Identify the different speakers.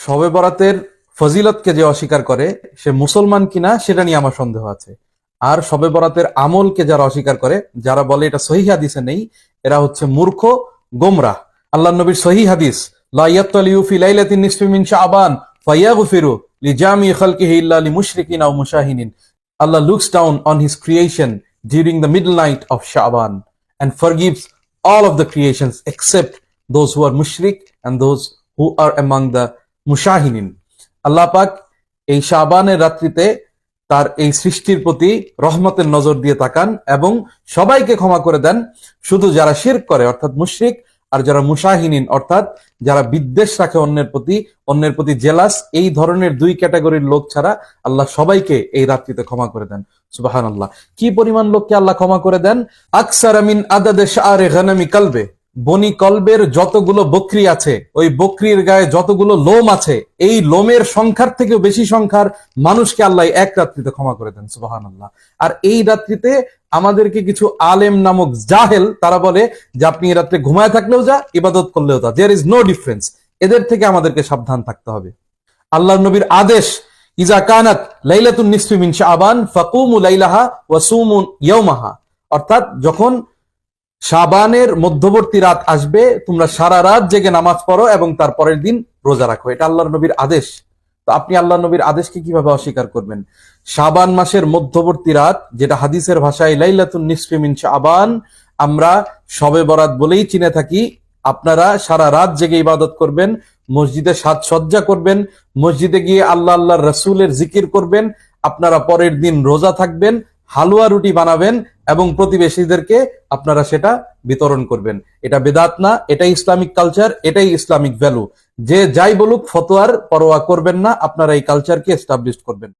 Speaker 1: শবে বরাতের ফজিলতকে যে অস্বীকার করে সে মুসলমান কিনা সেটা নিয়ে আমার সন্দেহ আছে। আর শবে বরাতের আমলকে যারা অস্বীকার করে, যারা বলে এটা সহিহ হাদিসে নেই, এরা হচ্ছে মূর্খ, গোমরাহ। আল্লাহ নবীর সহিহ হাদিস, লা ইয়াত্তালিউ ফি লাইলাতিন নিসফি মিন শাবান ফায়াগফিরু লিজামি খালকিহি ইল্লা লিমুশরিকিন আও মুশাহিনিন। Allah looks down on his creation during the middle night of Sha'ban and forgives all of the creations except those who are mushrik and those who are among the মুশাহিনিন। আল্লাহ পাক এই শাবানের রাত্রিতে তার এই সৃষ্টির প্রতি রহমতের নজর দিয়ে তাকান এবং সবাইকে ক্ষমা করে দেন, শুধু যারা শিরক করে অর্থাৎ মুশরিক, আর যারা মুশাহিনিন অর্থাৎ যারা বিদ্বেষ রাখে অন্যের প্রতি জেলাস, এই ধরনের দুই ক্যাটাগরির লোক ছাড়া আল্লাহ সবাইকে এই রাত্রিতে ক্ষমা করে দেন। সুবহানাল্লাহ। কি পরিমাণ লোককে আল্লাহ ক্ষমা করে দেন? আকসারা মিন আদাদে শাআরে গানামি কলবে, বনি কলবের যতগুলো বকরি আছে, ওই বকরির গায়ে যতগুলো লোম আছে, এই লোমের সংখ্যার থেকেও বেশি সংখ্যার মানুষকে আল্লাহ এক রাত্রিতে ক্ষমা করে দেন। সুবহানাল্লাহ। আর এই রাত্রিতে আমাদেরকে কিছু আলেম নামক জাহেল তারা বলে যে আপনি এই রাত্রে ঘুমায় থাকলেও যা, ইবাদত করলেও তা, দেয়ার ইজ নো ডিফারেন্স। এদের থেকে আমাদেরকে সাবধান থাকতে হবে। আল্লাহর নবীর আদেশ, ইজা কানাত লাইলাতুন নিসফি মিন শাবান ফাকুমু লাইলাহা ওয়া সুমু ইয়াওমাহা, অর্থাৎ যখন শাবানের মধ্যবর্তী রাত আসবে তোমরা সারা রাত জেগে নামাজ পড়ো এবং তার পরের দিন রোজা রাখো। এটা আল্লাহর নবীর আদেশ। তো আপনি আল্লাহর নবীর আদেশকে কিভাবে অস্বীকার করবেন? শাবান মাসের মধ্যবর্তী রাত, যেটা হাদিসের ভাষায় লাইলাতুন নিসফি মিন শাবান, আমরা শবে বরাত বলেই চিনে থাকি। আপনারা সারা রাত জেগে ইবাদত করবেন, মসজিদে সাজসজ্জা করবেন, মসজিদে গিয়ে আল্লাহ আল্লাহর রাসূলের জিকির করবেন, আপনারা পরের দিন রোজা থাকবেন, হালুয়া রুটি বানাবেন এবং প্রতিবেশীদেরকে আপনারা সেটা বিতরণ করবেন। এটা বেদাত না, এটাই ইসলামিক কালচার, এটাই ইসলামিক ভ্যালু। যে যাই বলুক ফতোয়ার পরোয়া করবেন না, আপনারা এই কালচারকে এস্টাবলিশ করবেন।